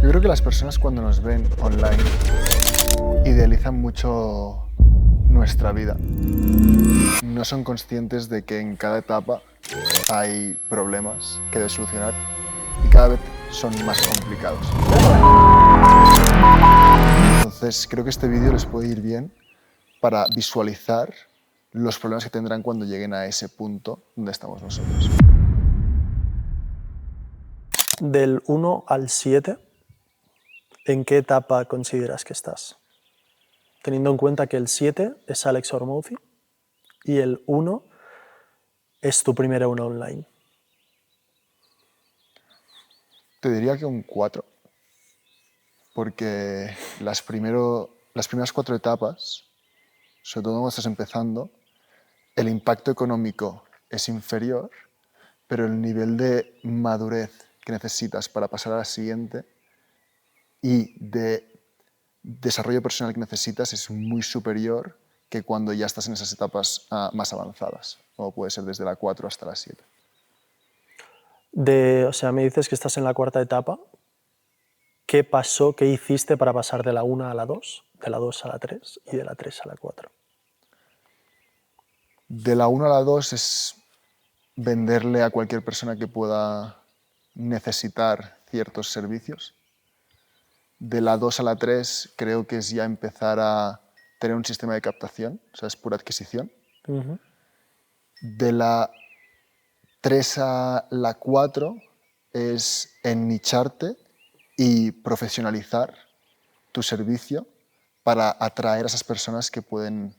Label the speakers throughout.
Speaker 1: Yo creo que las personas cuando nos ven online idealizan mucho nuestra vida. No son conscientes de que en cada etapa hay problemas que debes solucionar y cada vez son más complicados. Entonces creo que este vídeo les puede ir bien para visualizar los problemas que tendrán cuando lleguen a ese punto donde estamos nosotros.
Speaker 2: Del 1 al 7, ¿en qué etapa consideras que estás? Teniendo en cuenta que el 7 es Alex Hormouzi y el 1 es tu primer euro online.
Speaker 1: Te diría que un 4, porque las primeras 4 etapas, sobre todo cuando estás empezando, el impacto económico es inferior, pero el nivel de madurez que necesitas para pasar a la siguiente y de desarrollo personal que necesitas es muy superior que cuando ya estás en esas etapas más avanzadas, como puede ser desde la 4 hasta la 7.
Speaker 2: O sea, me dices que estás en la cuarta etapa. ¿Qué pasó, qué hiciste para pasar de la 1 a la 2, de la 2 a la 3 y de la 3 a la 4?
Speaker 1: De la 1 a la 2 es venderle a cualquier persona que pueda necesitar ciertos servicios. De la 2 a la 3 creo que es ya empezar a tener un sistema de captación, o sea, es pura adquisición. De la 3 a la 4 es ennicharte y profesionalizar tu servicio para atraer a esas personas que pueden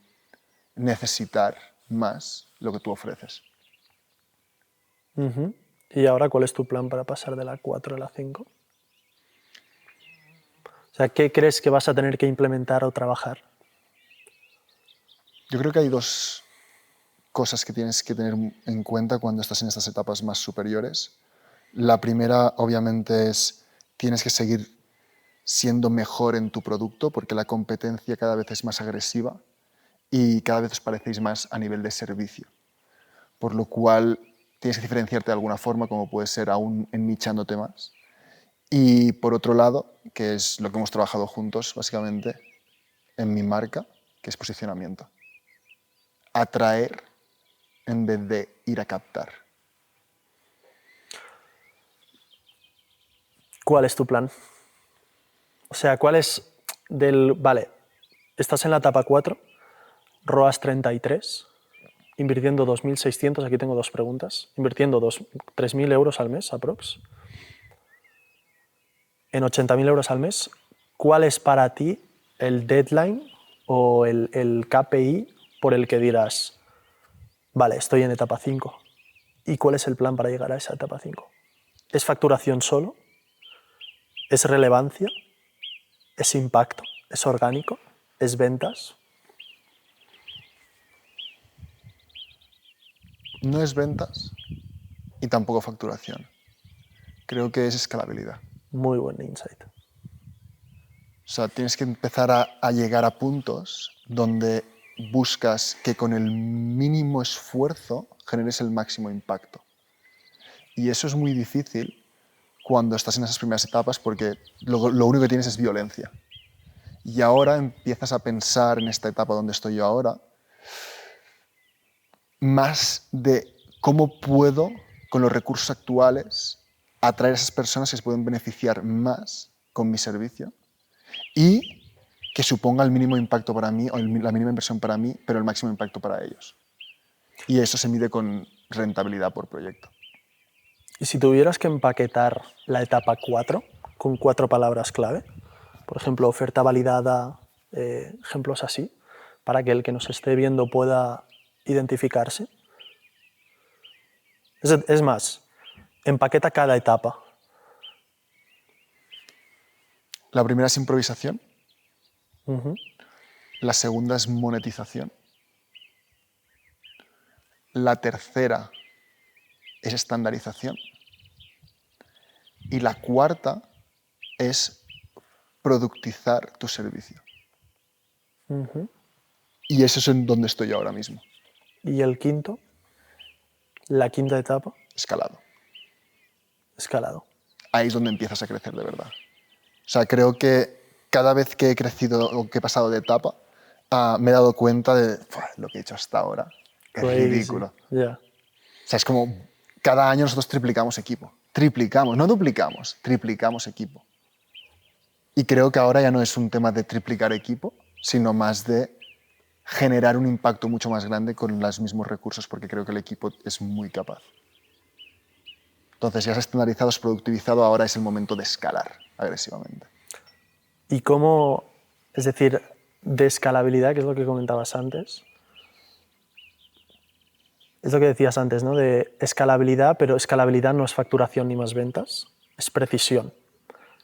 Speaker 1: necesitar más lo que tú ofreces.
Speaker 2: ¿Y ahora cuál es tu plan para pasar de la 4 a la 5? O sea, ¿qué crees que vas a tener que implementar o trabajar?
Speaker 1: Yo creo que hay dos cosas que tienes que tener en cuenta cuando estás en estas etapas más superiores. La primera, obviamente, es tienes que seguir siendo mejor en tu producto porque la competencia cada vez es más agresiva y cada vez os parecéis más a nivel de servicio. Por lo cual tienes que diferenciarte de alguna forma, como puede ser aún ennichándote más. Y por otro lado, que es lo que hemos trabajado juntos, básicamente, en mi marca, que es posicionamiento. Atraer en vez de ir a captar.
Speaker 2: ¿Cuál es tu plan? O sea, ¿cuál es Vale, estás en la etapa 4, ROAS 33, invirtiendo 2.600, aquí tengo dos preguntas, invirtiendo 3.000 euros al mes, aprox, en 80.000 euros al mes. ¿Cuál es para ti el deadline o el KPI por el que dirás, vale, estoy en etapa 5? ¿Y cuál es el plan para llegar a esa etapa 5? ¿Es facturación solo? ¿Es relevancia? ¿Es impacto? ¿Es orgánico? ¿Es ventas?
Speaker 1: No es ventas y tampoco facturación. Creo que es escalabilidad.
Speaker 2: Muy buen insight.
Speaker 1: O sea, tienes que empezar a llegar a puntos donde buscas que con el mínimo esfuerzo generes el máximo impacto. Y eso es muy difícil cuando estás en esas primeras etapas porque lo único que tienes es violencia. Y ahora empiezas a pensar en esta etapa donde estoy yo ahora, más de cómo puedo, con los recursos actuales, atraer a esas personas que se pueden beneficiar más con mi servicio y que suponga el mínimo impacto para mí o la mínima inversión para mí, pero el máximo impacto para ellos. Y eso se mide con rentabilidad por proyecto.
Speaker 2: Y si tuvieras que empaquetar la etapa 4 con 4 palabras clave, por ejemplo, oferta validada, ejemplos así, para que el que nos esté viendo pueda identificarse. Es más, empaqueta cada etapa.
Speaker 1: La primera es improvisación. La segunda es monetización. La tercera es estandarización. Y la cuarta es productizar tu servicio. Y eso es en donde estoy yo ahora mismo.
Speaker 2: Y el quinto, la quinta etapa,
Speaker 1: Escalado.
Speaker 2: escalado.
Speaker 1: Ahí es donde empiezas a crecer de verdad. sea, creo que cada vez que he crecido o que he pasado de etapa, me he dado cuenta de lo que he hecho hasta ahora. Es
Speaker 2: Crazy.
Speaker 1: ridículo.
Speaker 2: Yeah.
Speaker 1: O sea, es como cada año nosotros triplicamos equipo. Triplicamos, no duplicamos, triplicamos equipo. Y creo que ahora ya no es un tema de triplicar equipo, sino más de generar un impacto mucho más grande con los mismos recursos, porque creo que el equipo es muy capaz. Entonces, ya se ha estandarizado, es productivizado, ahora es el momento de escalar agresivamente.
Speaker 2: ¿Y cómo, es decir, de escalabilidad, que es lo que comentabas antes? Es lo que decías antes, ¿no? De escalabilidad, pero escalabilidad no es facturación ni más ventas, es precisión.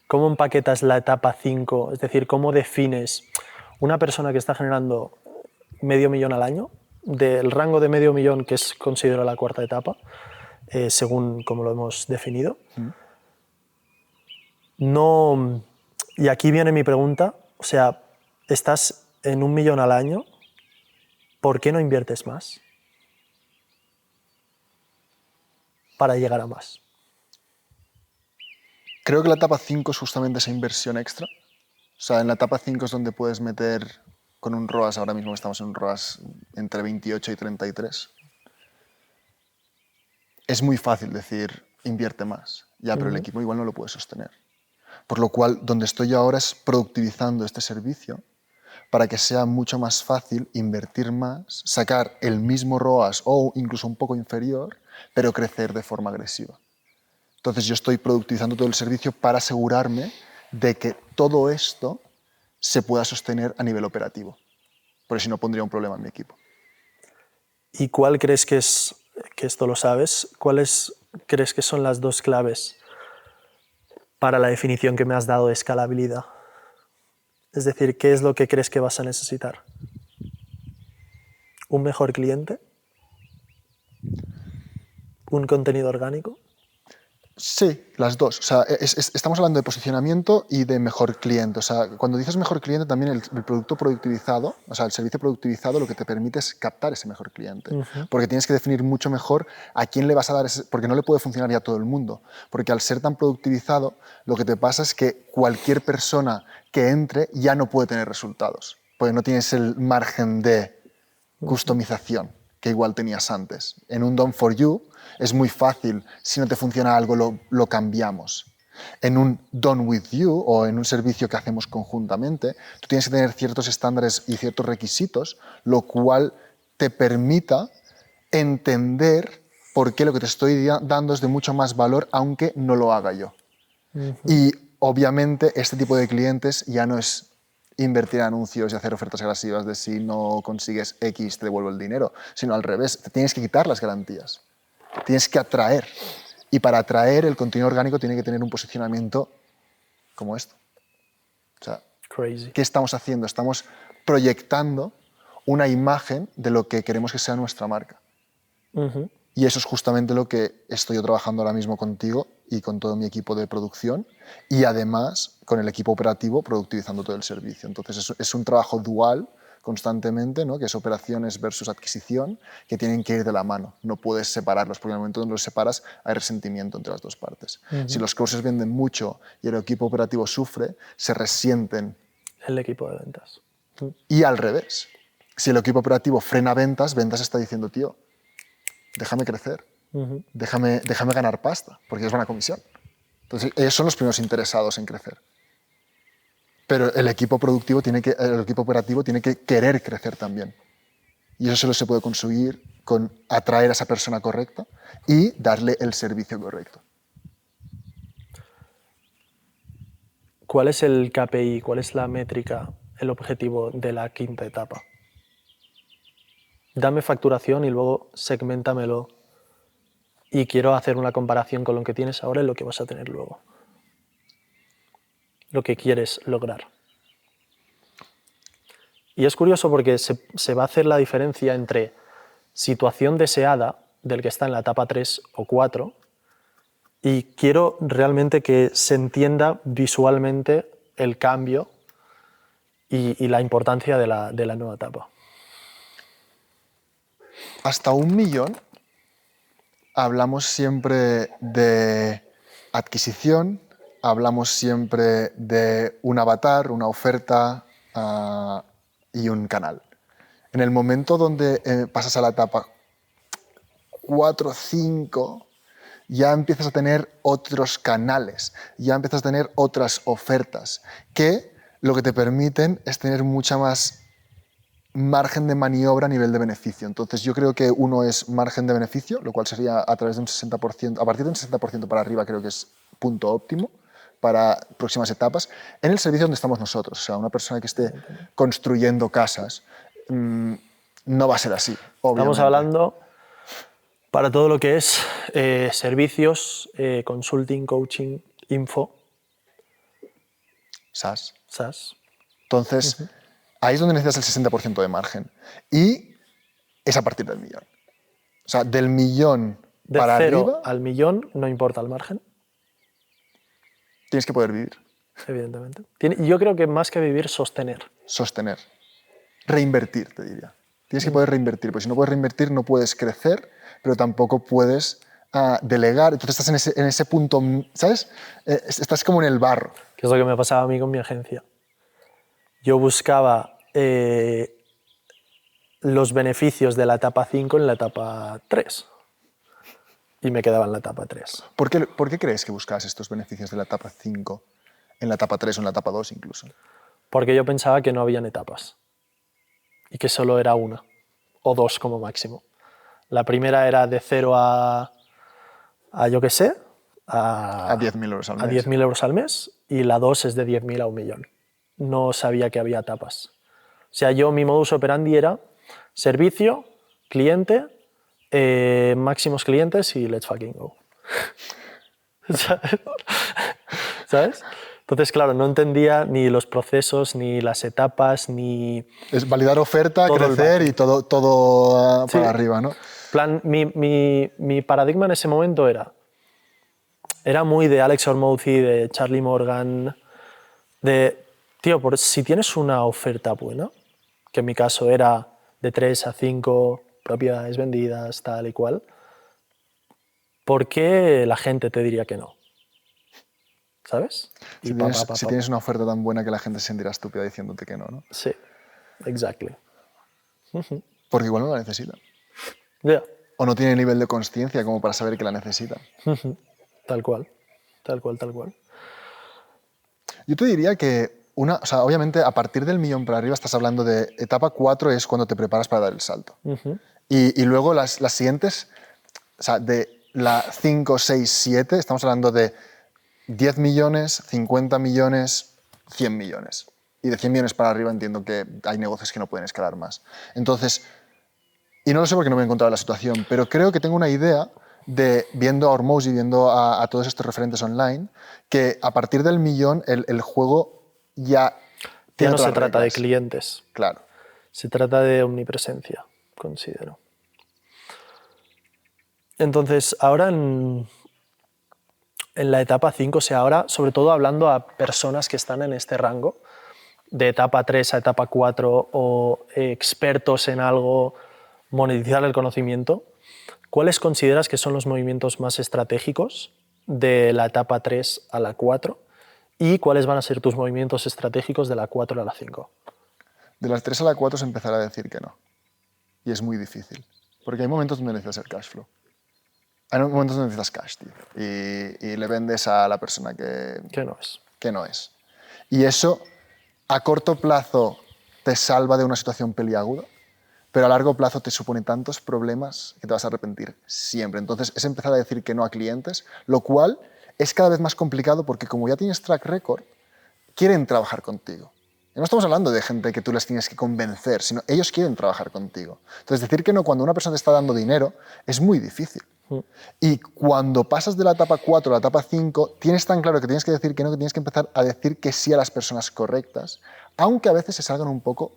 Speaker 2: ¿Cómo empaquetas la etapa 5? Es decir, ¿cómo defines una persona que está generando $500,000 al año, del rango de $500,000 que es considero la cuarta etapa, según como lo hemos definido? No, y aquí viene mi pregunta, o sea, estás en $1,000,000 al año, ¿por qué no inviertes más para llegar a más?
Speaker 1: Creo que la etapa 5 es justamente esa inversión extra. O sea, en la etapa 5 es donde puedes meter con un ROAS, ahora mismo estamos en un ROAS entre 28 y 33. Es muy fácil decir, invierte más. Ya, pero el equipo igual no lo puede sostener. Por lo cual, donde estoy yo ahora es productivizando este servicio para que sea mucho más fácil invertir más, sacar el mismo ROAS o incluso un poco inferior, pero crecer de forma agresiva. Entonces yo estoy productivizando todo el servicio para asegurarme de que todo esto se pueda sostener a nivel operativo, porque si no pondría un problema en mi equipo.
Speaker 2: ¿Y cuál crees que es, que esto lo sabes, cuáles crees que son las dos claves para la definición que me has dado de escalabilidad? Es decir, ¿qué es lo que crees que vas a necesitar? ¿Un mejor cliente? ¿Un contenido orgánico?
Speaker 1: Sí, las dos. O sea, estamos hablando de posicionamiento y de mejor cliente. O sea, cuando dices mejor cliente, también el producto productivizado, o sea, el servicio productivizado, lo que te permite es captar ese mejor cliente. Porque tienes que definir mucho mejor a quién le vas a dar ese, porque no le puede funcionar ya a todo el mundo. Porque al ser tan productivizado, lo que te pasa es que cualquier persona que entre ya no puede tener resultados, porque no tienes el margen de customización que igual tenías antes. En un Done for You es muy fácil, si no te funciona algo lo cambiamos. En un Done with You o en un servicio que hacemos conjuntamente, tú tienes que tener ciertos estándares y ciertos requisitos, lo cual te permita entender por qué lo que te estoy dando es de mucho más valor, aunque no lo haga yo. Y obviamente este tipo de clientes ya no es invertir en anuncios y hacer ofertas agresivas de si no consigues X te devuelvo el dinero, sino al revés, te tienes que quitar las garantías, tienes que atraer. Y para atraer el contenido orgánico tiene que tener un posicionamiento como esto. O sea,
Speaker 2: Crazy.
Speaker 1: ¿qué estamos haciendo? Estamos proyectando una imagen de lo que queremos que sea nuestra marca. Y eso es justamente lo que estoy yo trabajando ahora mismo contigo y con todo mi equipo de producción y además con el equipo operativo productivizando todo el servicio. Entonces es un trabajo dual constantemente, ¿no? Que es operaciones versus adquisición, que tienen que ir de la mano. No puedes separarlos, porque en el momento donde los separas hay resentimiento entre las dos partes. Si los courses venden mucho y el equipo operativo sufre, se resienten.
Speaker 2: El equipo de ventas.
Speaker 1: Y al revés. Si el equipo operativo frena ventas, ventas está diciendo, tío, déjame crecer, déjame ganar pasta, porque es una comisión. Entonces, ellos son los primeros interesados en crecer. Pero el equipo productivo el equipo operativo tiene que querer crecer también. Y eso solo se puede conseguir con atraer a esa persona correcta y darle el servicio correcto.
Speaker 2: ¿Cuál es el KPI? ¿Cuál es la métrica, el objetivo de la quinta etapa? Dame facturación y luego segméntamelo. Y quiero hacer una comparación con lo que tienes ahora y lo que vas a tener luego. Lo que quieres lograr. Y es curioso porque se va a hacer la diferencia entre situación deseada del que está en la etapa 3 o 4 y quiero realmente que se entienda visualmente el cambio y la importancia de la nueva etapa.
Speaker 1: Hasta 1.000.000 hablamos siempre de adquisición, hablamos siempre de un avatar, una oferta y un canal. En el momento donde pasas a la etapa 4, 5, ya empiezas a tener otros canales, ya empiezas a tener otras ofertas que lo que te permiten es tener mucha más margen de maniobra a nivel de beneficio. Entonces yo creo que uno es margen de beneficio, lo cual sería a través de un 60%, a partir de un 60% para arriba creo que es punto óptimo para próximas etapas, en el servicio donde estamos nosotros. O sea, una persona que esté construyendo casas no va a ser así, obviamente.
Speaker 2: Estamos hablando para todo lo que es servicios, consulting, coaching, info,
Speaker 1: SaaS.
Speaker 2: SaaS.
Speaker 1: Entonces, ahí es donde necesitas el 60% de margen. Y es a partir del millón. O sea, del millón
Speaker 2: De
Speaker 1: para
Speaker 2: 0
Speaker 1: arriba
Speaker 2: al millón, no importa el margen,
Speaker 1: tienes que poder vivir,
Speaker 2: evidentemente. Yo creo que más que vivir, sostener.
Speaker 1: sostener, reinvertir, te diría. Tienes que poder reinvertir, porque si no puedes reinvertir no puedes crecer, pero tampoco puedes delegar. Entonces estás en ese punto, ¿sabes? Estás como en el barro.
Speaker 2: Que es lo que me pasaba a mí con mi agencia. Yo buscaba los beneficios de la etapa 5 en la etapa 3 y me quedaba en la etapa 3.
Speaker 1: ¿Por qué crees que buscas estos beneficios de la etapa 5 en la etapa 3 o en la etapa 2 incluso?
Speaker 2: Porque yo pensaba que no habían etapas y que solo era una o dos como máximo. La primera era de 0 a yo qué sé,
Speaker 1: A 10.000 euros al mes.
Speaker 2: A 10.000 euros al mes, y la 2 es de 10.000 a 1.000.000. No sabía que había etapas. O sea, mi modus operandi era servicio, cliente, máximos clientes y let's fucking go. ¿Sabes? Entonces, claro, no entendía ni los procesos, ni las etapas, ni...
Speaker 1: Es validar oferta,
Speaker 2: todo
Speaker 1: crecer y todo para arriba, ¿no?
Speaker 2: Plan, mi paradigma en ese momento era muy de Alex Hormozzi, de Charlie Morgan, de, tío, si tienes una oferta buena, que en mi caso era de 3 a 5 propiedades vendidas, tal y cual, ¿por qué la gente te diría que no? ¿Sabes?
Speaker 1: Si tienes una oferta tan buena que la gente se sentirá estúpida diciéndote que no, ¿no?
Speaker 2: Sí, exactly.
Speaker 1: Porque igual no la necesitan.
Speaker 2: Yeah.
Speaker 1: O no tiene el nivel de consciencia como para saber que la necesitan.
Speaker 2: Tal cual, tal cual, tal cual.
Speaker 1: Yo te diría que, o sea, obviamente a partir del millón para arriba estás hablando de etapa 4 es cuando te preparas para dar el salto. Y luego las siguientes, o sea, de la 5, 6, 7, estamos hablando de 10 millones, 50 millones, 100 millones. Y de 100 millones para arriba entiendo que hay negocios que no pueden escalar más. Entonces, y no lo sé porque no me he encontrado en la situación, pero creo que tengo una idea de, viendo a Hormozzi y viendo a todos estos referentes online, que a partir del millón el juego ya tiene
Speaker 2: no se
Speaker 1: otras
Speaker 2: trata de
Speaker 1: reglas.
Speaker 2: clientes.
Speaker 1: Claro.
Speaker 2: Se trata de omnipresencia, considero. Entonces, ahora en la etapa 5, o sea, ahora sobre todo hablando a personas que están en este rango, de etapa 3 a etapa 4 o expertos en algo, monetizar el conocimiento, ¿cuáles consideras que son los movimientos más estratégicos de la etapa 3 a la 4? ¿Y cuáles van a ser tus movimientos estratégicos de la 4 a la 5?
Speaker 1: De las 3 a la 4 se empezará a decir que no. Y es muy difícil. Porque hay momentos donde necesitas el cash flow. Hay momentos donde necesitas cash, tío. Y le vendes a la persona que
Speaker 2: no es.
Speaker 1: Que no es. Y eso, a corto plazo, te salva de una situación peliaguda, pero a largo plazo te supone tantos problemas que te vas a arrepentir siempre. Entonces, es empezar a decir que no a clientes, lo cual es cada vez más complicado porque como ya tienes track record, quieren trabajar contigo. Y no estamos hablando de gente que tú les tienes que convencer, sino ellos quieren trabajar contigo. Entonces, decir que no cuando una persona te está dando dinero es muy difícil. Y cuando pasas de la etapa 4 a la etapa 5, tienes tan claro que tienes que decir que no, que tienes que empezar a decir que sí a las personas correctas, aunque a veces se salgan un poco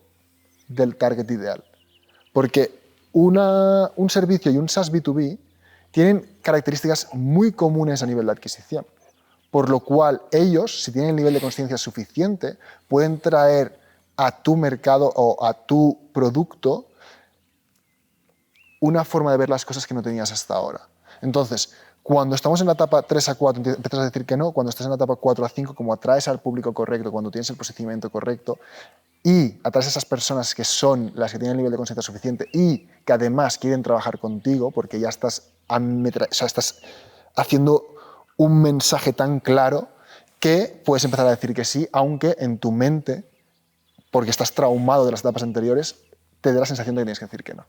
Speaker 1: del target ideal. Porque un servicio y un SaaS B2B tienen características muy comunes a nivel de adquisición. Por lo cual ellos, si tienen el nivel de consciencia suficiente, pueden traer a tu mercado o a tu producto una forma de ver las cosas que no tenías hasta ahora. Entonces, Cuando estamos en la etapa 3 a 4 empiezas a decir que no, cuando estás en la etapa 4 a 5, como atraes al público correcto, cuando tienes el posicionamiento correcto y atraes a esas personas que son las que tienen el nivel de conciencia suficiente y que además quieren trabajar contigo porque ya estás, estás haciendo un mensaje tan claro que puedes empezar a decir que sí, aunque en tu mente, porque estás traumado de las etapas anteriores, te dé la sensación de que tienes que decir que no.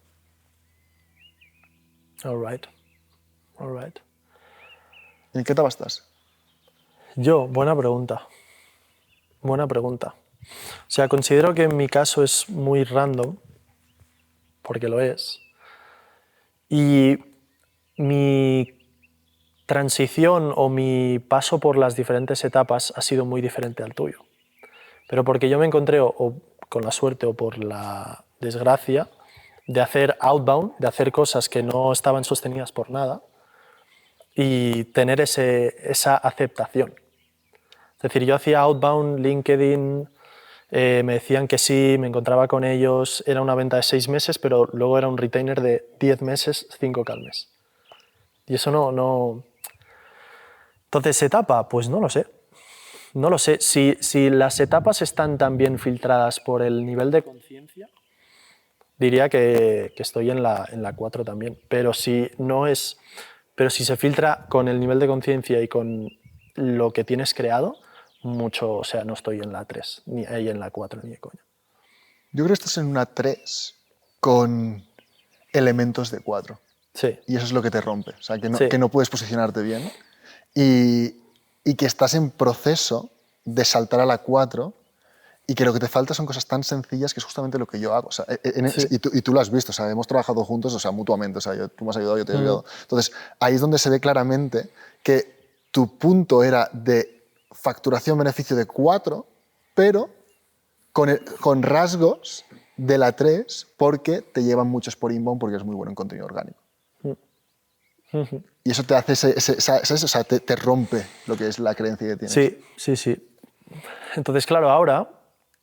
Speaker 2: All right. All right.
Speaker 1: ¿En qué etapa estás?
Speaker 2: Yo, buena pregunta. Buena pregunta. O sea, considero que en mi caso es muy random, porque lo es. Y mi transición o mi paso por las diferentes etapas ha sido muy diferente al tuyo. Pero porque yo me encontré, o con la suerte o por la desgracia, de hacer outbound, de hacer cosas que no estaban sostenidas por nada y tener esa aceptación. Es decir, yo hacía outbound, LinkedIn, me decían que sí, me encontraba con ellos, era una venta de 6 meses, pero luego era un retainer de 10 meses, 5K al mes. Y eso no... Entonces, ¿etapa? Pues no lo sé. No lo sé. Si las etapas están tan bien filtradas por el nivel de conciencia, diría que estoy en la 4 también. Pero si se filtra con el nivel de conciencia y con lo que tienes creado, mucho, o sea, no estoy en la 3, ni ahí en la 4, ni de coña.
Speaker 1: Yo creo que estás en una 3 con elementos de 4.
Speaker 2: Sí.
Speaker 1: Y eso es lo que te rompe. O sea,
Speaker 2: Sí.
Speaker 1: que no puedes posicionarte bien y que estás en proceso de saltar a la 4 y que lo que te falta son cosas tan sencillas que es justamente lo que yo hago. O sea,
Speaker 2: Sí.
Speaker 1: y tú lo has visto, o sea, hemos trabajado juntos, o sea, mutuamente. O sea, tú me has ayudado, yo te he ayudado. Entonces, ahí es donde se ve claramente que tu punto era de facturación-beneficio de 4, pero con rasgos de la 3 porque te llevan muchos por inbound porque es muy bueno en contenido orgánico. Y eso te hace, ¿sabes? O sea, te rompe lo que es la creencia que tienes.
Speaker 2: Sí, sí, sí. Entonces, claro, ahora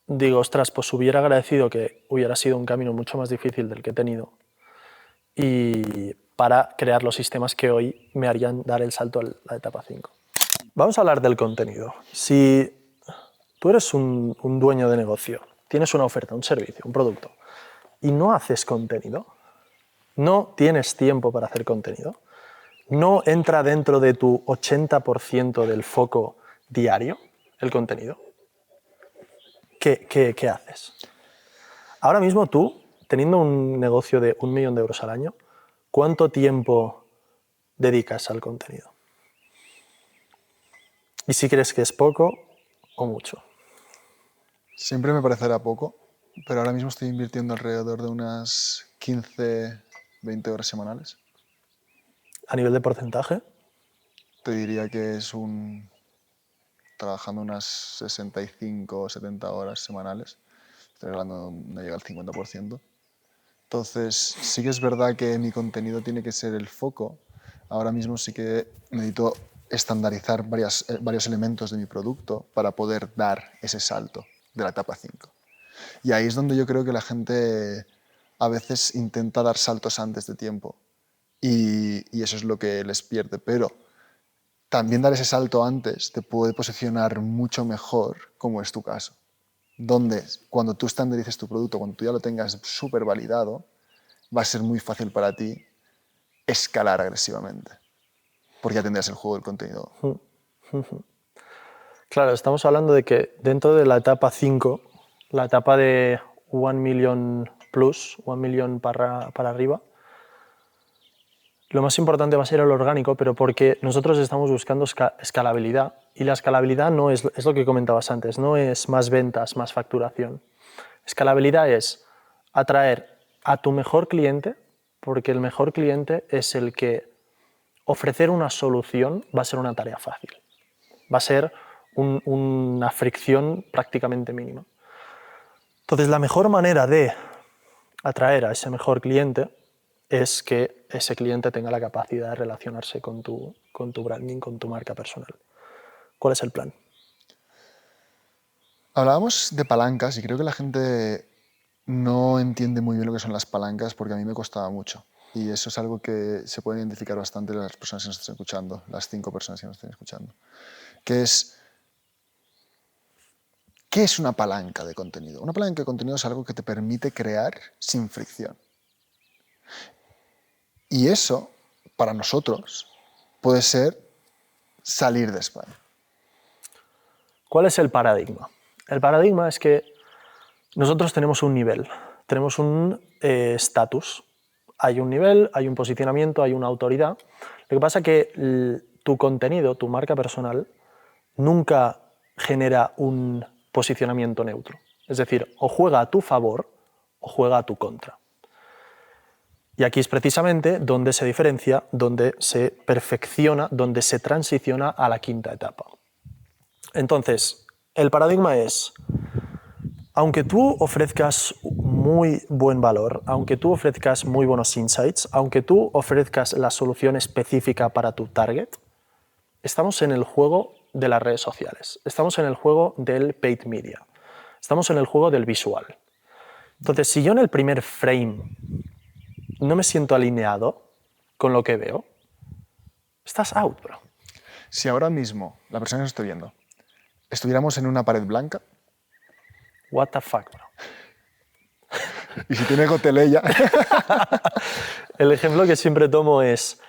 Speaker 2: digo, ostras, pues hubiera agradecido que hubiera sido un camino mucho más difícil del que he tenido y para crear los sistemas que hoy me harían dar el salto a la etapa 5. Vamos a hablar del contenido. Si tú eres un dueño de negocio, tienes una oferta, un servicio, un producto, y no haces contenido, no tienes tiempo para hacer contenido, no entra dentro de tu 80% del foco diario el contenido, ¿qué haces? Ahora mismo tú, teniendo un negocio de 1 millón de euros al año, ¿cuánto tiempo dedicas al contenido? Y si crees que es poco o mucho.
Speaker 1: Siempre me parecerá poco, pero ahora mismo estoy invirtiendo alrededor de unas 15, 20 horas semanales.
Speaker 2: A nivel de porcentaje,
Speaker 1: Te diría que es trabajando unas 65 o 70 horas semanales. Estoy hablando, no llega al 50%. Entonces, sí que es verdad que mi contenido tiene que ser el foco. Ahora mismo sí que necesito estandarizar varios elementos de mi producto para poder dar ese salto de la etapa 5. Y ahí es donde yo creo que la gente a veces intenta dar saltos antes de tiempo y eso es lo que les pierde. Pero también dar ese salto antes te puede posicionar mucho mejor, como es tu caso. Donde cuando tú estandarices tu producto, cuando tú ya lo tengas súper validado, va a ser muy fácil para ti escalar agresivamente, porque ya tendrás el juego del contenido.
Speaker 2: claro, estamos hablando de que dentro de la etapa 5, la etapa de 1 million plus, 1 million para arriba, lo más importante va a ser el orgánico, pero porque nosotros estamos buscando escalabilidad y la escalabilidad no es lo que comentabas antes, no es más ventas, más facturación. Escalabilidad es atraer a tu mejor cliente, porque el mejor cliente es el que ofrecer una solución va a ser una tarea fácil, va a ser una fricción prácticamente mínima. Entonces, la mejor manera de atraer a ese mejor cliente es que ese cliente tenga la capacidad de relacionarse con tu branding, con tu marca personal. ¿Cuál es el plan?
Speaker 1: Hablábamos de palancas y creo que la gente no entiende muy bien lo que son las palancas porque a mí me costaba mucho. Y eso es algo que se puede identificar bastante las personas que nos están escuchando, las 5 personas que nos están escuchando. Que es, ¿qué es una palanca de contenido? Una palanca de contenido es algo que te permite crear sin fricción. Y eso, para nosotros, puede ser salir de España.
Speaker 2: ¿Cuál es el paradigma? El paradigma es que nosotros tenemos un nivel, tenemos un estatus. Hay un nivel, hay un posicionamiento, hay una autoridad. Lo que pasa es que tu contenido, tu marca personal, nunca genera un posicionamiento neutro. Es decir, o juega a tu favor o juega a tu contra. Y aquí es precisamente donde se diferencia, donde se perfecciona, donde se transiciona a la quinta etapa. Entonces, el paradigma es, aunque tú ofrezcas muy buen valor, aunque tú ofrezcas muy buenos insights, aunque tú ofrezcas la solución específica para tu target, estamos en el juego de las redes sociales, estamos en el juego del paid media, estamos en el juego del visual. Entonces, si yo en el primer frame no me siento alineado con lo que veo, estás out, bro.
Speaker 1: Si ahora mismo, la persona que nos esté viendo, estuviéramos en una pared blanca,
Speaker 2: What the fuck, bro.
Speaker 1: y si tiene goteleya,
Speaker 2: El ejemplo que siempre tomo es,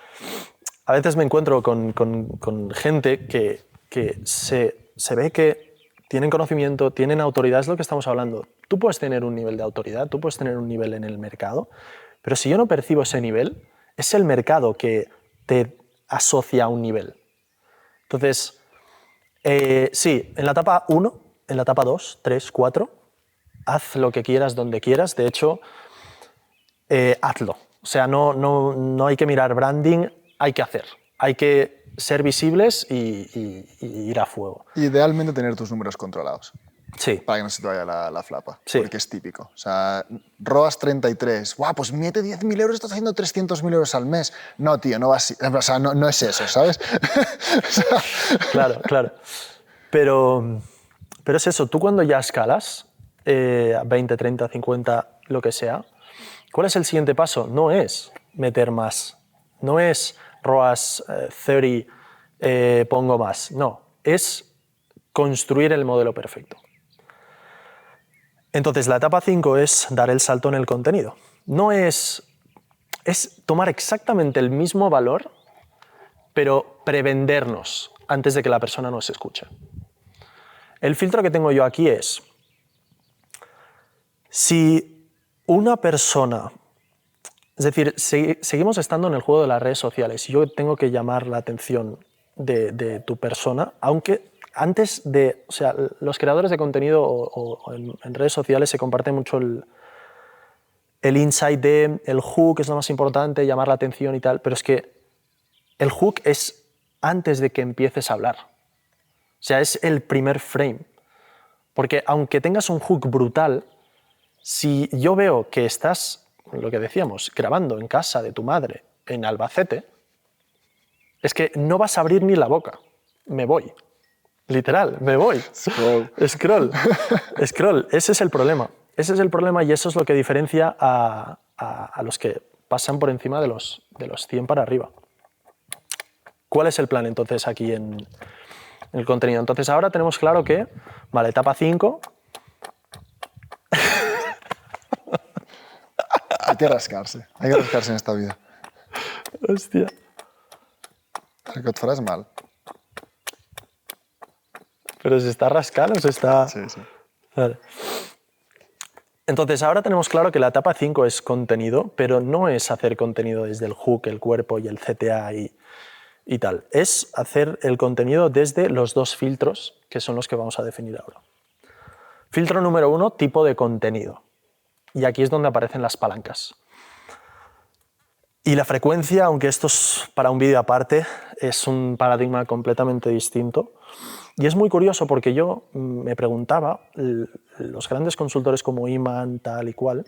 Speaker 2: a veces me encuentro con gente que se ve que tienen conocimiento, tienen autoridad, es lo que estamos hablando. Tú puedes tener un nivel de autoridad, tú puedes tener un nivel en el mercado, pero si yo no percibo ese nivel, es el mercado que te asocia a un nivel. Entonces, sí, en la etapa 1, en la etapa 2, 3, 4, haz lo que quieras donde quieras. De hecho, hazlo. O sea, no hay que mirar branding, hay que hacer. Hay que ser visibles y ir a fuego.
Speaker 1: idealmente tener tus números controlados.
Speaker 2: Sí,
Speaker 1: Para que no se te vaya la flapa,
Speaker 2: Sí.
Speaker 1: porque es típico. O sea, ROAS 33, ¡guau! Pues mete 10.000 euros, estás haciendo 300.000 euros al mes. No, tío, no va así. O sea, no es eso, ¿sabes? O sea,
Speaker 2: claro, claro. Pero es eso, tú cuando ya escalas a 20, 30, 50, lo que sea, ¿cuál es el siguiente paso? No es meter más, no es ROAS 30, pongo más, no, es construir el modelo perfecto. Entonces, la etapa 5 es dar el salto en el contenido. No es tomar exactamente el mismo valor, pero prevendernos antes de que la persona nos escuche. El filtro que tengo yo aquí es, si una persona, es decir, seguimos estando en el juego de las redes sociales y yo tengo que llamar la atención de tu persona, aunque antes de, o sea, los creadores de contenido o en redes sociales se comparte mucho el insight de el hook es lo más importante, llamar la atención y tal, pero es que el hook es antes de que empieces a hablar. O sea, es el primer frame. Porque aunque tengas un hook brutal, si yo veo que estás, lo que decíamos, grabando en casa de tu madre en Albacete, es que no vas a abrir ni la boca. Me voy. Literal, me voy.
Speaker 1: Scroll.
Speaker 2: Scroll. Ese es el problema. Ese es el problema y eso es lo que diferencia a los que pasan por encima de los 100 para arriba. ¿Cuál es el plan entonces aquí en el contenido? Entonces ahora tenemos claro que, vale, etapa 5...
Speaker 1: Hay que rascarse en esta vida.
Speaker 2: Hòstia.
Speaker 1: Que et faràs mal.
Speaker 2: Pero se está rascando, se está...
Speaker 1: Sí, sí.
Speaker 2: Vale. Entonces, ahora tenemos claro que la etapa 5 es contenido, pero no es hacer contenido desde el hook, el cuerpo y el CTA y tal. Es hacer el contenido desde los 2 filtros, que son los que vamos a definir ahora. Filtro número 1, tipo de contenido. Y aquí es donde aparecen las palancas. Y la frecuencia, aunque esto es para un vídeo aparte, es un paradigma completamente distinto. Y es muy curioso porque yo me preguntaba, los grandes consultores como Iman, tal y cual,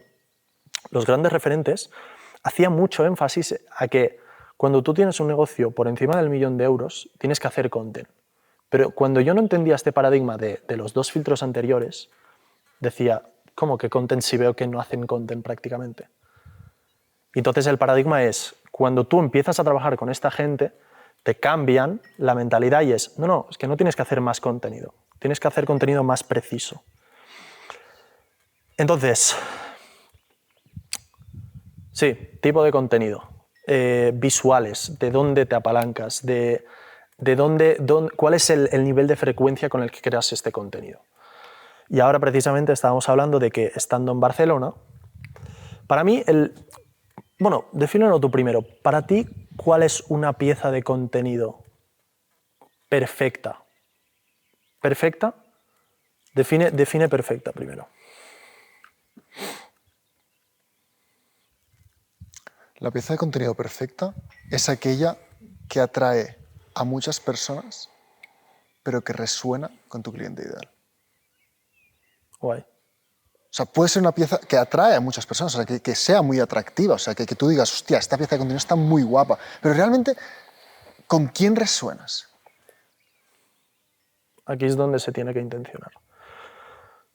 Speaker 2: los grandes referentes, hacían mucho énfasis a que cuando tú tienes un negocio por encima del 1.000.000 de euros, tienes que hacer content. Pero cuando yo no entendía este paradigma de los 2 filtros anteriores, decía, ¿cómo que content si veo que no hacen content prácticamente? Y entonces el paradigma es, cuando tú empiezas a trabajar con esta gente, te cambian la mentalidad y es, no, es que no tienes que hacer más contenido, tienes que hacer contenido más preciso. Entonces, sí, tipo de contenido, visuales, de dónde te apalancas, cuál es el nivel de frecuencia con el que creas este contenido. Y ahora precisamente estábamos hablando de que estando en Barcelona, para mí, bueno, defínelo tú primero. Para ti, ¿cuál es una pieza de contenido perfecta? ¿Perfecta? Define perfecta primero.
Speaker 1: La pieza de contenido perfecta es aquella que atrae a muchas personas, pero que resuena con tu cliente ideal.
Speaker 2: Guay.
Speaker 1: O sea, puede ser una pieza que atrae a muchas personas, o sea, que sea muy atractiva, o sea, que tú digas, hostia, esta pieza de contenido está muy guapa, pero realmente, ¿con quién resuenas?
Speaker 2: Aquí es donde se tiene que intencionar.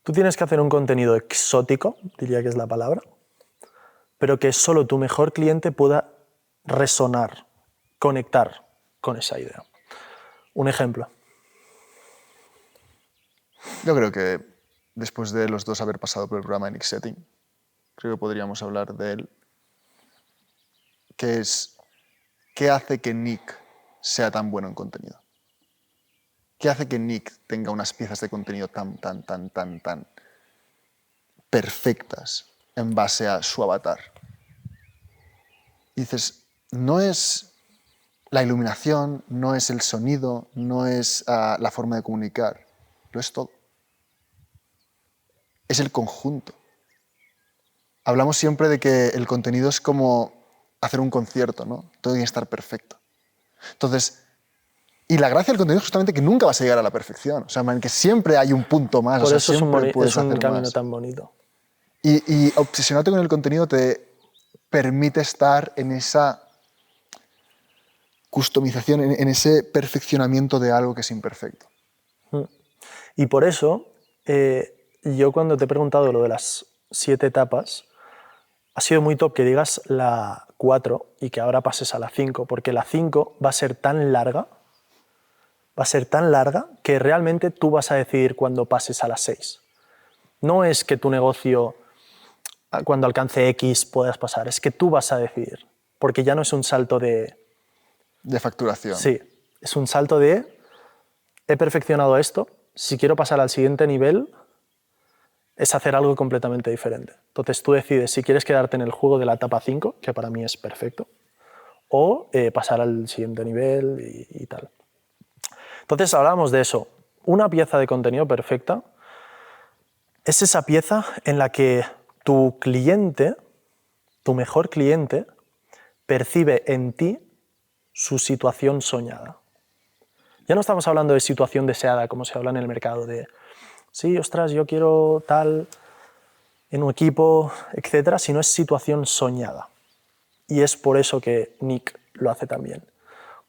Speaker 2: Tú tienes que hacer un contenido exótico, diría que es la palabra, pero que solo tu mejor cliente pueda resonar, conectar con esa idea. Un ejemplo.
Speaker 1: Yo creo que después de los dos haber pasado por el programa de Nick Setting, creo que podríamos hablar de él, que es qué hace que Nick sea tan bueno en contenido. ¿Qué hace que Nick tenga unas piezas de contenido tan perfectas en base a su avatar? Y dices, no es la iluminación, no es el sonido, no es la forma de comunicar, lo es todo. Es el conjunto. Hablamos siempre de que el contenido es como hacer un concierto, ¿no? Todo tiene que estar perfecto. Entonces, y la gracia del contenido es justamente que nunca vas a llegar a la perfección. O sea, que siempre hay un punto más.
Speaker 2: Por
Speaker 1: o sea,
Speaker 2: eso
Speaker 1: siempre puedes
Speaker 2: es un
Speaker 1: hacer
Speaker 2: camino
Speaker 1: más.
Speaker 2: tan bonito.
Speaker 1: Y obsesionarte con el contenido te permite estar en esa customización, en ese perfeccionamiento de algo que es imperfecto.
Speaker 2: Y por eso, yo cuando te he preguntado lo de las 7 etapas, ha sido muy top que digas la 4 y que ahora pases a la 5, porque la 5 va a ser tan larga, que realmente tú vas a decidir cuando pases a la 6. No es que tu negocio, cuando alcance X, puedas pasar, es que tú vas a decidir, porque ya no es un salto de...
Speaker 1: De facturación.
Speaker 2: Sí, es un salto de he perfeccionado esto, si quiero pasar al siguiente nivel es hacer algo completamente diferente. Entonces tú decides si quieres quedarte en el juego de la etapa 5, que para mí es perfecto, o pasar al siguiente nivel y tal. Entonces hablábamos de eso. Una pieza de contenido perfecta es esa pieza en la que tu cliente, tu mejor cliente, percibe en ti su situación soñada. Ya no estamos hablando de situación deseada, como se habla en el mercado, de sí, ostras, yo quiero tal en un equipo, etcétera, sino es situación soñada. Y es por eso que Nick lo hace también.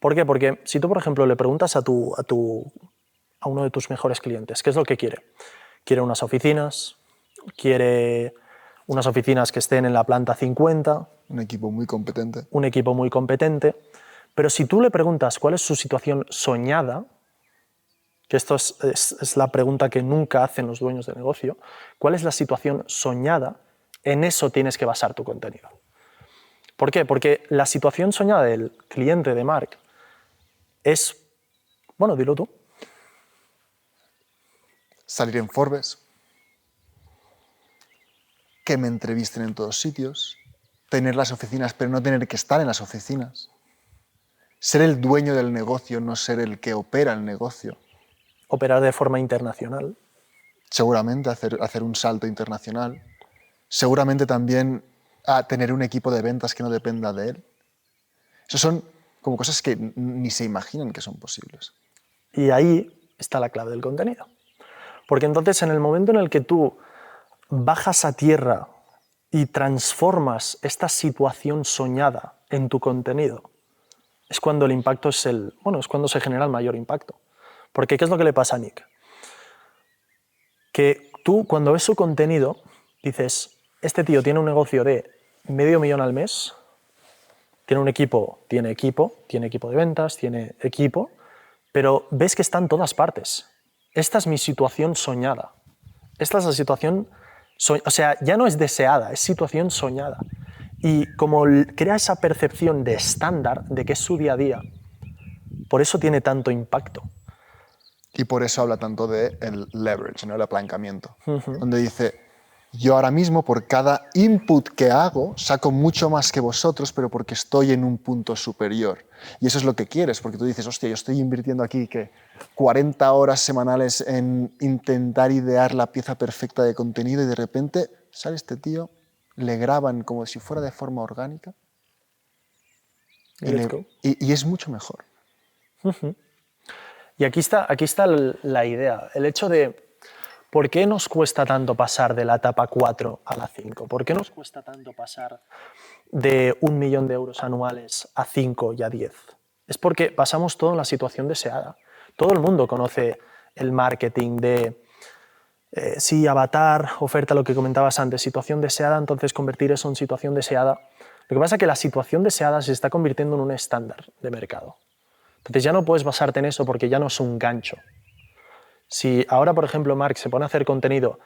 Speaker 2: ¿Por qué? Porque si tú, por ejemplo, le preguntas a uno de tus mejores clientes, ¿qué es lo que quiere? Quiere unas oficinas, quiere unas oficinas que estén en la planta 50,
Speaker 1: Un equipo muy competente.
Speaker 2: un equipo muy competente, pero si tú le preguntas cuál es su situación soñada, que esto es la pregunta que nunca hacen los dueños de negocio, ¿cuál es la situación soñada? En eso tienes que basar tu contenido. ¿Por qué? Porque la situación soñada del cliente de Marc es, bueno, dilo tú.
Speaker 1: Salir en Forbes, que me entrevisten en todos sitios, tener las oficinas pero no tener que estar en las oficinas, ser el dueño del negocio, no ser el que opera el negocio.
Speaker 2: Operar de forma internacional.
Speaker 1: Seguramente hacer un salto internacional, seguramente también tener un equipo de ventas que no dependa de él. Esas son como cosas que ni se imaginan que son posibles.
Speaker 2: Y ahí está la clave del contenido. Porque entonces en el momento en el que tú bajas a tierra y transformas esta situación soñada en tu contenido, es cuando el impacto es cuando se genera el mayor impacto. Porque ¿qué es lo que le pasa a Nick? Que tú cuando ves su contenido dices, este tío tiene un negocio de $500,000 al mes Tiene un equipo, tiene equipo de ventas, tiene equipo, pero ves que está en todas partes. Esta es mi situación soñada. Esta es la situación, o sea, ya no es deseada, es situación soñada. Y como crea esa percepción de estándar, de que es su día a día, por eso tiene tanto impacto.
Speaker 1: Y por eso habla tanto del leverage, ¿no? El apalancamiento, donde dice, yo ahora mismo por cada input que hago saco mucho más que vosotros, pero porque estoy en un punto superior. Y eso es lo que quieres, porque tú dices, hostia, yo estoy invirtiendo aquí que 40 horas semanales en intentar idear la pieza perfecta de contenido y de repente sale este tío, le graban como si fuera de forma orgánica
Speaker 2: Let's go.
Speaker 1: y es mucho mejor.
Speaker 2: Y aquí está la idea, el hecho de por qué nos cuesta tanto pasar de la etapa 4 a la 5, por qué nos cuesta tanto pasar de 1 millón de euros anuales a 5 y a 10. Es porque basamos todo en la situación deseada. Todo el mundo conoce el marketing de sí, avatar, oferta, lo que comentabas antes, situación deseada, entonces convertir eso en situación deseada. Lo que pasa es que la situación deseada se está convirtiendo en un estándar de mercado. Entonces ya no puedes basarte en eso porque ya no es un gancho. Si ahora, por ejemplo, Mark se pone a hacer contenido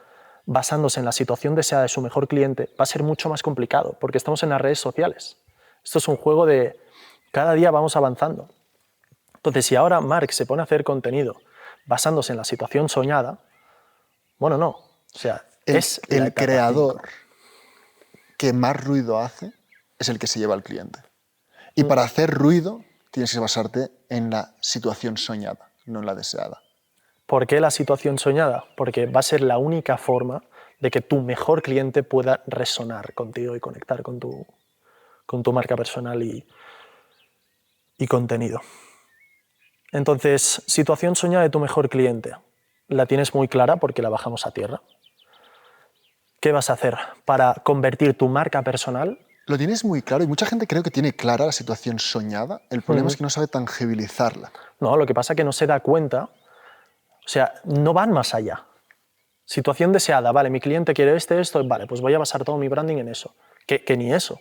Speaker 2: basándose en la situación deseada de su mejor cliente, va a ser mucho más complicado porque estamos en las redes sociales. Esto es un juego de cada día vamos avanzando. Entonces, si ahora Mark se pone a hacer contenido basándose en la situación soñada, bueno, no. O sea, es la
Speaker 1: El
Speaker 2: etapa
Speaker 1: creador
Speaker 2: 5.
Speaker 1: que más ruido hace es el que se lleva al cliente. Y para hacer ruido tienes que basarte en la situación soñada, no en la deseada.
Speaker 2: ¿Por qué la situación soñada? Porque va a ser la única forma de que tu mejor cliente pueda resonar contigo y conectar con tu marca personal y contenido. Entonces, situación soñada de tu mejor cliente. La tienes muy clara porque la bajamos a tierra. ¿Qué vas a hacer para convertir tu marca personal?
Speaker 1: Lo tienes muy claro y mucha gente creo que tiene clara la situación soñada. El problema es que no sabe tangibilizarla.
Speaker 2: No, lo que pasa es que no se da cuenta, o sea, no van más allá. Situación deseada, vale, mi cliente quiere esto, vale, pues voy a basar todo mi branding en eso. Que ni eso.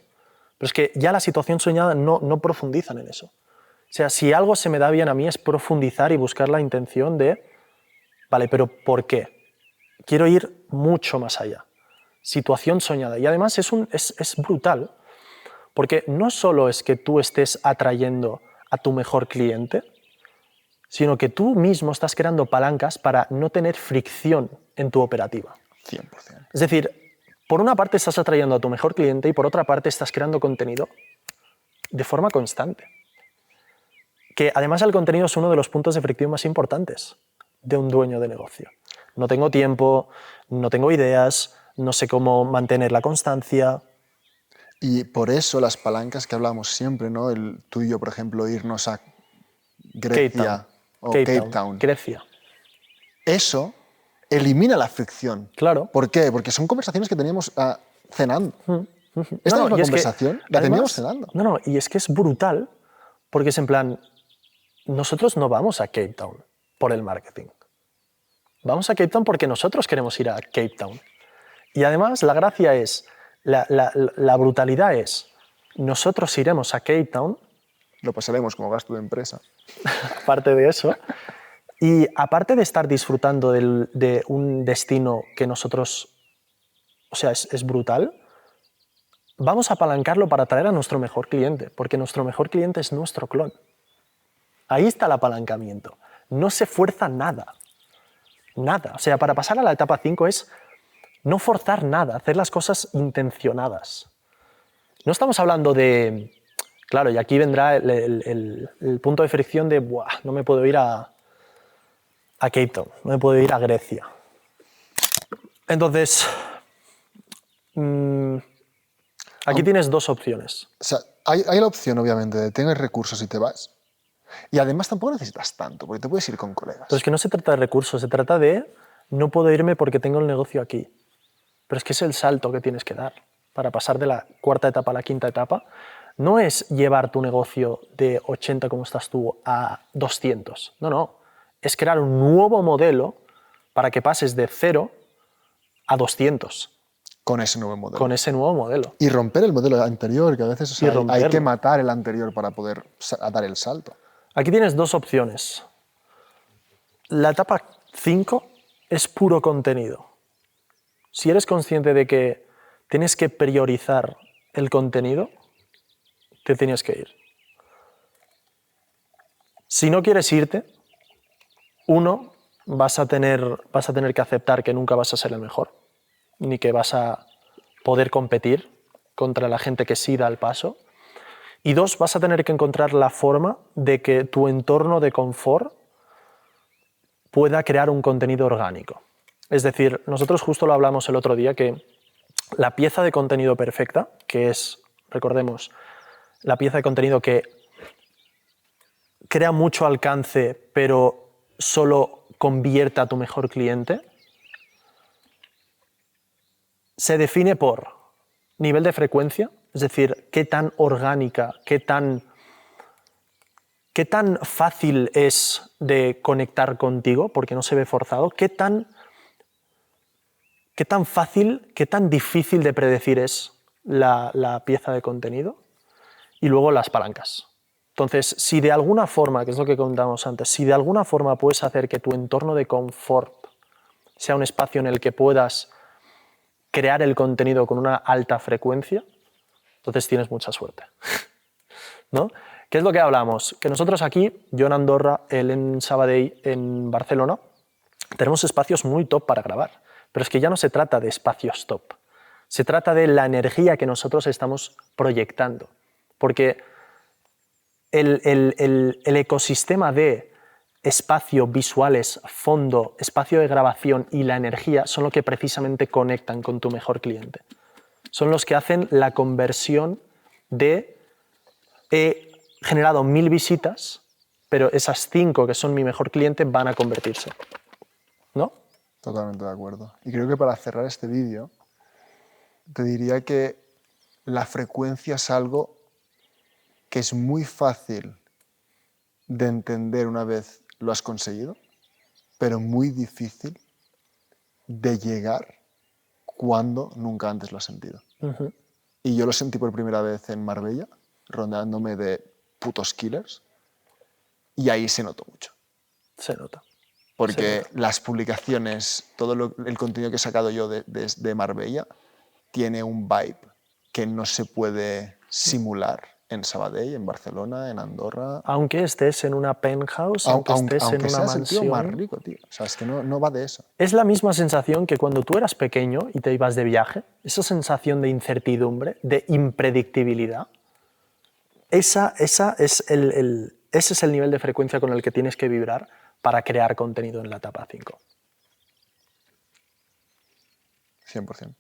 Speaker 2: Pero es que ya la situación soñada no profundizan en eso. O sea, si algo se me da bien a mí es profundizar y buscar la intención de, vale, pero ¿por qué? Quiero ir mucho más allá. Situación soñada. Y además es brutal, porque no solo es que tú estés atrayendo a tu mejor cliente, sino que tú mismo estás creando palancas para no tener fricción en tu operativa.
Speaker 1: 100%.
Speaker 2: Es decir, por una parte estás atrayendo a tu mejor cliente y por otra parte estás creando contenido de forma constante. Que además el contenido es uno de los puntos de fricción más importantes de un dueño de negocio. No tengo tiempo, no tengo ideas, no sé cómo mantener la constancia.
Speaker 1: Y por eso las palancas que hablamos siempre, ¿no? El tuyo, por ejemplo, irnos a Grecia o Cape Town.
Speaker 2: Grecia.
Speaker 1: Eso elimina la fricción.
Speaker 2: Claro.
Speaker 1: ¿Por qué? Porque son conversaciones que teníamos cenando. Esta
Speaker 2: No,
Speaker 1: misma
Speaker 2: y es que,
Speaker 1: conversación la
Speaker 2: además,
Speaker 1: teníamos cenando.
Speaker 2: No, y es que es brutal, porque es en plan, nosotros no vamos a Cape Town por el marketing. Vamos a Cape Town porque nosotros queremos ir a Cape Town. Y además la gracia es, la brutalidad es, nosotros iremos a Cape Town,
Speaker 1: Lo pasaremos como gasto de empresa.
Speaker 2: aparte de eso, y aparte de estar disfrutando de un destino que nosotros, o sea, es brutal, vamos a apalancarlo para atraer a nuestro mejor cliente, porque nuestro mejor cliente es nuestro clon. Ahí está el apalancamiento. No se fuerza nada. Nada. O sea, para pasar a la etapa 5 es no forzar nada, hacer las cosas intencionadas. No estamos hablando de... Claro, y aquí vendrá el punto de fricción de buah, no me puedo ir a Cape Town, no me puedo ir a Grecia. Entonces, aquí tienes dos opciones.
Speaker 1: O sea, hay la opción, obviamente, de tener recursos y te vas. Y además tampoco necesitas tanto, porque te puedes ir con colegas.
Speaker 2: Pero es que no se trata de recursos, se trata de no puedo irme porque tengo el negocio aquí. Pero es que es el salto que tienes que dar para pasar de la cuarta etapa a la quinta etapa. No es llevar tu negocio de 80 como estás tú a 200. No. Es crear un nuevo modelo para que pases de 0 a 200.
Speaker 1: con ese nuevo modelo.
Speaker 2: con ese nuevo modelo.
Speaker 1: Y romper el modelo anterior, que a veces o sea,
Speaker 2: Y
Speaker 1: hay
Speaker 2: romperlo.
Speaker 1: que matar el anterior para poder dar el salto.
Speaker 2: Aquí tienes dos opciones. La etapa 5 es puro contenido. Si eres consciente de que tienes que priorizar el contenido, te tienes que ir. Si no quieres irte, uno, vas a tener que aceptar que nunca vas a ser el mejor, ni que vas a poder competir contra la gente que sí da el paso. Y dos, vas a tener que encontrar la forma de que tu entorno de confort pueda crear un contenido orgánico. Es decir, nosotros justo lo hablamos el otro día, que la pieza de contenido perfecta, que es, recordemos, la pieza de contenido que crea mucho alcance, pero solo convierte a tu mejor cliente, se define por nivel de frecuencia, es decir, qué tan orgánica, qué tan fácil es de conectar contigo, porque no se ve forzado, qué tan fácil, qué tan difícil de predecir es la pieza de contenido, y luego las palancas. Entonces, si de alguna forma, que es lo que contamos antes, si de alguna forma puedes hacer que tu entorno de confort sea un espacio en el que puedas crear el contenido con una alta frecuencia, entonces tienes mucha suerte. ¿No? ¿Qué es lo que hablamos? Que nosotros aquí, yo en Andorra, él en Sabadell, en Barcelona, tenemos espacios muy top para grabar. Pero es que ya no se trata de espacios top. Se trata de la energía que nosotros estamos proyectando. Porque el ecosistema de espacio, visuales, fondo, espacio de grabación y la energía son lo que precisamente conectan con tu mejor cliente. Son los que hacen la conversión de he generado 1000 visitas, pero esas 5 que son mi mejor cliente van a convertirse. ¿No?
Speaker 1: Totalmente de acuerdo. Y creo que para cerrar este vídeo, te diría que la frecuencia es algo que es muy fácil de entender una vez lo has conseguido, pero muy difícil de llegar cuando nunca antes lo has sentido.
Speaker 2: Uh-huh.
Speaker 1: Y yo lo sentí por primera vez en Marbella, rodeándome de putos killers, y ahí se notó mucho.
Speaker 2: Se nota.
Speaker 1: Porque
Speaker 2: Sí.
Speaker 1: las publicaciones, el contenido que he sacado yo de Marbella tiene un vibe que no se puede simular en Sabadell, en Barcelona, en Andorra.
Speaker 2: Aunque estés en una penthouse, aunque estés en una
Speaker 1: sea el tío más
Speaker 2: mansión.
Speaker 1: rico, tío. O sea, es que no va de eso.
Speaker 2: Es la misma sensación que cuando tú eras pequeño y te ibas de viaje, esa sensación de incertidumbre, de impredictibilidad. Ese es el nivel de frecuencia con el que tienes que vibrar para crear contenido en la etapa 5.
Speaker 1: 100%.